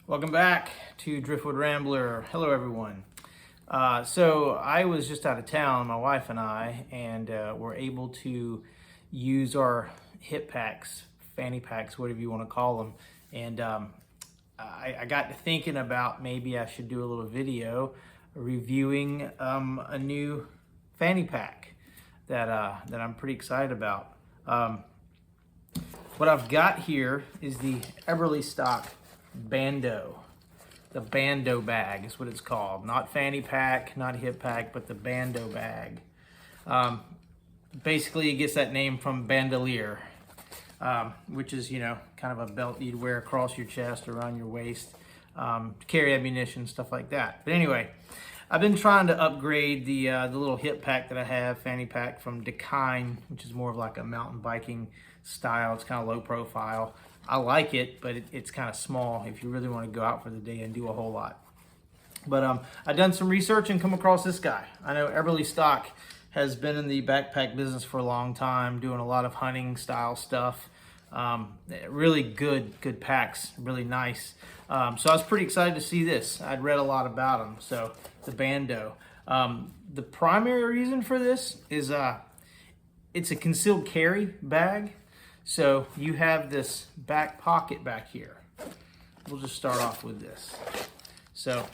Welcome back to Driftwood Rambler. Hello, everyone. So I was just out of town, my wife and I, and were able to use our hip packs, fanny packs, whatever you want to call them. And I got to thinking about maybe I should do a little video reviewing a new fanny pack that I'm pretty excited about. What I've got here is the Eberlestock Bando. The Bando Bag is what it's called. Not fanny pack, not hip pack, but the Bando Bag. Basically, it gets that name from bandolier, which is, kind of a belt you'd wear across your chest or around your waist to carry ammunition, stuff like that. But anyway, I've been trying to upgrade the little hip pack that I have, fanny pack from Dakine, which is more of like a mountain biking style. It's kind of low profile. I like it, but it's kind of small if you really want to go out for the day and do a whole lot. But I've done some research and come across this guy. I know Eberlestock has been in the backpack business for a long time, doing a lot of hunting style stuff. Really good packs, really nice. So I was pretty excited to see this. I'd read a lot about them. So the Bando. The primary reason for this is it's a concealed carry bag. So you have this back pocket back here. We'll just start off with this. So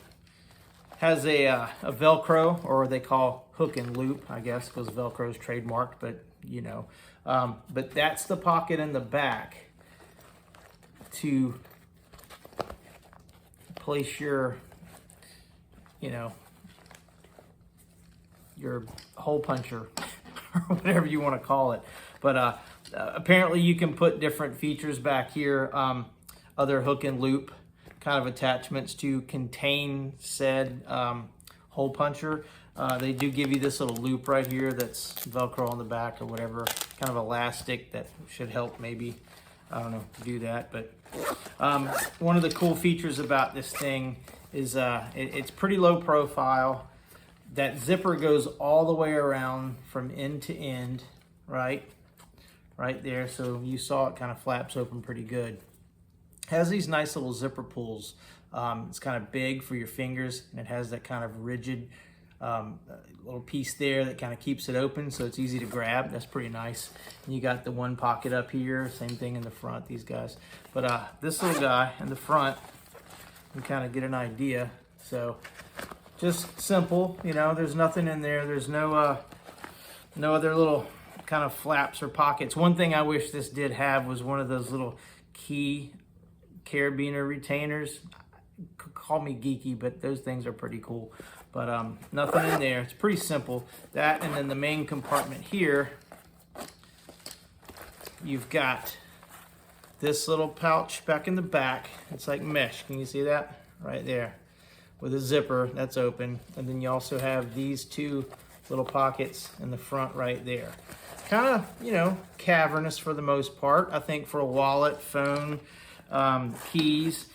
has a Velcro, or they call hook and loop, I guess, because Velcro is trademarked, but but that's the pocket in the back to place your hole puncher or whatever you want to call it. But apparently you can put different features back here, other hook and loop kind of attachments to contain said hole puncher. They do give you this little loop right here that's Velcro on the back or whatever, kind of elastic that should help maybe, I don't know, do that. But one of the cool features about this thing is it's pretty low profile. That zipper goes all the way around from end to end, right there. So you saw it kind of flaps open pretty good. Has these nice little zipper pulls. It's kind of big for your fingers, and it has that kind of rigid little piece there that kind of keeps it open, so it's easy to grab. That's pretty nice. And you got the one pocket up here, same thing in the front, these guys. But this little guy in the front, you kind of get an idea. So just simple, there's nothing in there. There's no other little kind of flaps or pockets. One thing I wish this did have was one of those little key carabiner retainers. Call me geeky, but those things are pretty cool. But nothing in there. It's pretty simple. That, and then the main compartment here, you've got this little pouch back in the back. It's like mesh. Can you see that? Right there. With a zipper that's open. And then you also have these two little pockets in the front right there. Kind of, cavernous for the most part. I think for a wallet, phone, keys.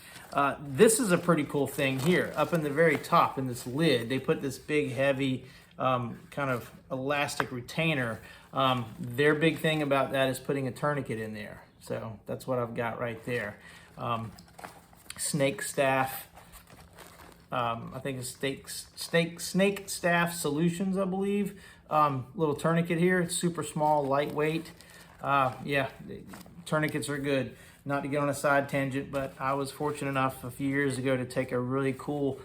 This is a pretty cool thing here. Up in the very top, in this lid, they put this big, heavy, kind of elastic retainer. Their big thing about that is putting a tourniquet in there. So that's what I've got right there. Snake staff. I think it's Snake Staff Solutions, I believe. Little tourniquet here. It's super small, lightweight. Yeah, tourniquets are good. Not to get on a side tangent, but I was fortunate enough a few years ago to take a really cool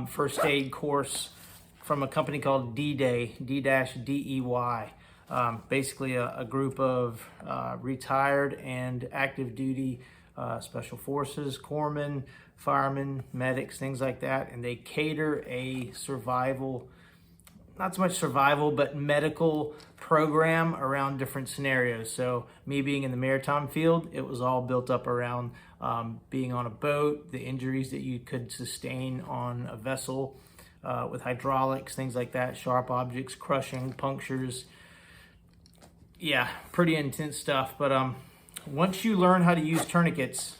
first aid course from a company called D-Day, D-DEY. Basically a group of retired and active duty special forces, corpsmen, firemen, medics, things like that. And they cater a survival, not so much survival, but medical program around different scenarios. So me being in the maritime field, it was all built up around being on a boat, the injuries that you could sustain on a vessel with hydraulics, things like that, sharp objects, crushing, punctures. Yeah, pretty intense stuff. But once you learn how to use tourniquets,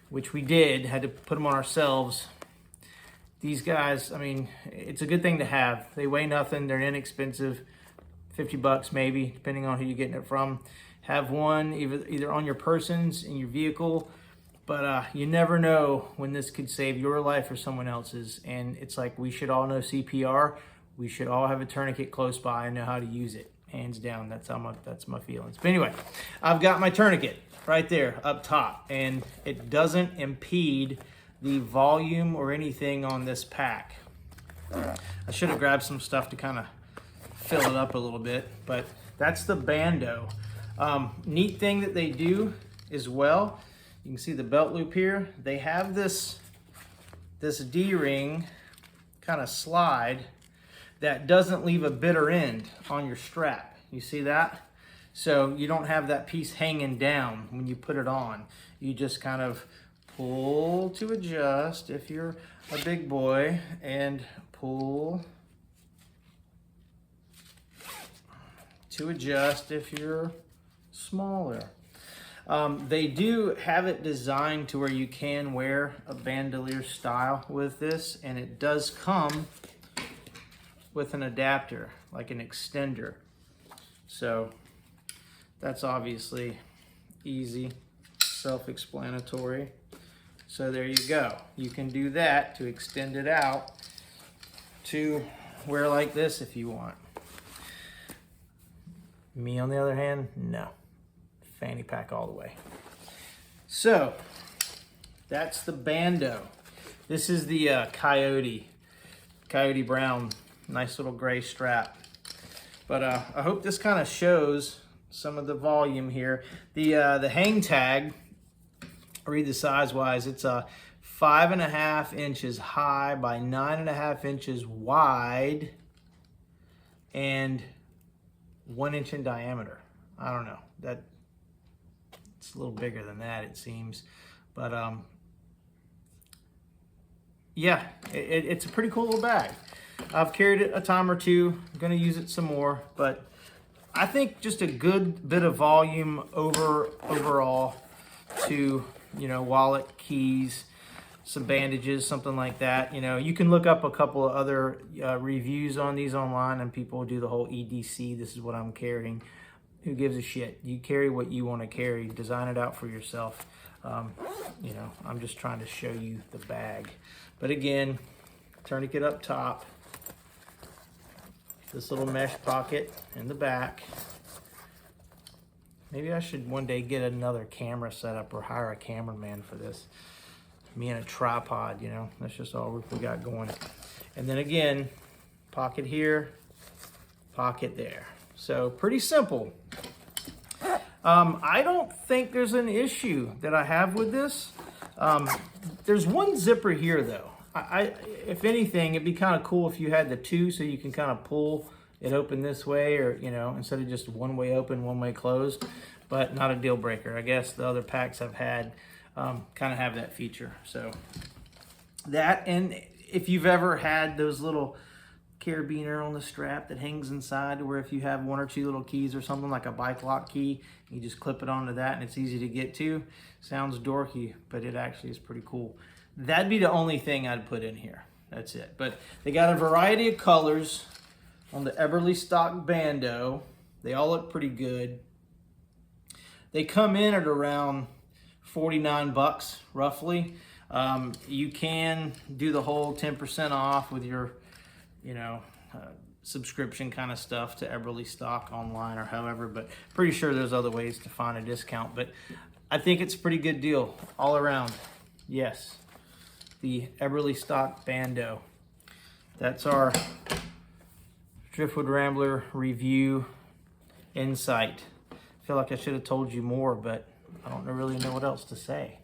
which we did, had to put them on ourselves, these guys, I mean, it's a good thing to have. They weigh nothing. They're inexpensive, $50 maybe, depending on who you're getting it from. Have one either on your persons, in your vehicle, But you never know when this could save your life or someone else's. And it's like, we should all know CPR. We should all have a tourniquet close by and know how to use it. Hands down, that's my feelings. But anyway, I've got my tourniquet right there up top, and it doesn't impede the volume or anything on this pack. I should have grabbed some stuff to kind of fill it up a little bit, but that's the Bando. Neat thing that they do as well, you can see the belt loop here. They have this D-ring kind of slide that doesn't leave a bitter end on your strap. You see that? So you don't have that piece hanging down when you put it on. You just kind of pull to adjust if you're a big boy, and pull to adjust if you're smaller. They do have it designed to where you can wear a bandolier style with this, and it does come with an adapter, like an extender. So that's obviously easy, self-explanatory. So there you go. You can do that to extend it out to wear like this if you want. Me, on the other hand, no. Fanny pack all the way. So that's the Bando. This is the Coyote Brown. Nice little gray strap. But I hope this kind of shows some of the volume here. The hang tag, read the size wise, it's 5.5 inches high by 9.5 inches wide and 1 inch in diameter. I don't know, that it's a little bigger than that, it seems, but yeah, it's a pretty cool little bag. I've carried it a time or two. I'm gonna use it some more, but I think just a good bit of volume overall to, you know, wallet, keys, some bandages, something like that. You know, you can look up a couple of other reviews on these online, and people do the whole EDC. This is what I'm carrying. Who gives a shit? You carry what you want to carry. Design it out for yourself. You know, I'm just trying to show you the bag. But again, tourniquet up top. This little mesh pocket in the back. Maybe I should one day get another camera set up or hire a cameraman for this. Me and a tripod, you know, that's just all we got going. And then again, pocket here, pocket there. So pretty simple. I don't think there's an issue that I have with this. There's one zipper here though. If anything, it'd be kind of cool if you had the two, so you can kind of pull it open this way, or, you know, instead of just one way open, one way closed. But not a deal breaker. I guess the other packs I've had kind of have that feature. So that, and if you've ever had those little carabiner on the strap that hangs inside, where if you have one or two little keys or something, like a bike lock key, you just clip it onto that and it's easy to get to. Sounds dorky, but it actually is pretty cool. That'd be the only thing I'd put in here. That's it. But they got a variety of colors on the Eberlestock Bando. They all look pretty good. They come in at around 49 bucks roughly. You can do the whole 10% off with your, you know, subscription kind of stuff to Eberlestock online or however, but pretty sure there's other ways to find a discount. But I think it's a pretty good deal all around. Yes, the Eberlestock Bando. That's our Driftwood Rambler review insight. I feel like I should have told you more, but I don't really know what else to say.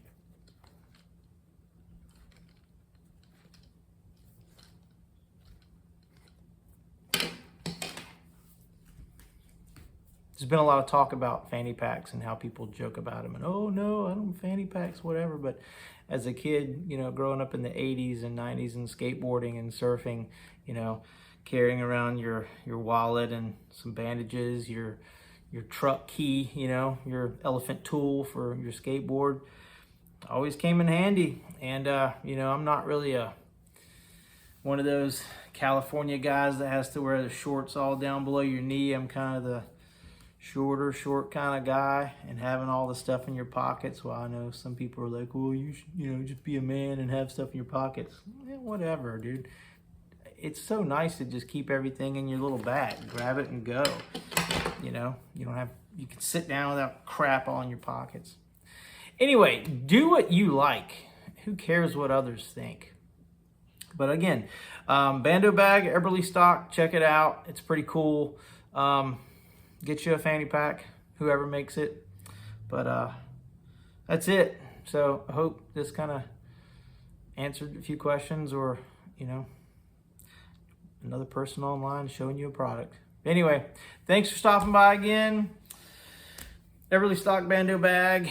There's been a lot of talk about fanny packs and how people joke about them and, oh no, I don't fanny packs, whatever. But as a kid, you know, growing up in the 80s and 90s and skateboarding and surfing, you know, carrying around your wallet and some bandages, your truck key, you know, your elephant tool for your skateboard, always came in handy. And, you know, I'm not really one of those California guys that has to wear the shorts all down below your knee. I'm kind of the short kind of guy and having all the stuff in your pockets. Well, I know some people are like, well, you should, just be a man and have stuff in your pockets. Yeah, whatever, dude. It's so nice to just keep everything in your little bag. Grab it and go. You can sit down without crap all in your pockets. Anyway, do what you like. Who cares what others think? But again, Bando Bag, Eberlestock, check it out. It's pretty cool. Get you a fanny pack, whoever makes it. But that's it. So I hope this kind of answered a few questions, or, another person online showing you a product. Anyway, thanks for stopping by again. Eberlestock Bando Bag,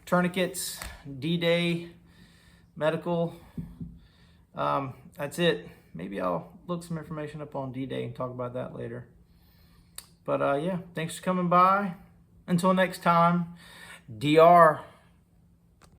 tourniquets, D-Day, medical. That's it. Maybe I'll look some information up on D-Day and talk about that later. But yeah, thanks for coming by. Until next time, DR.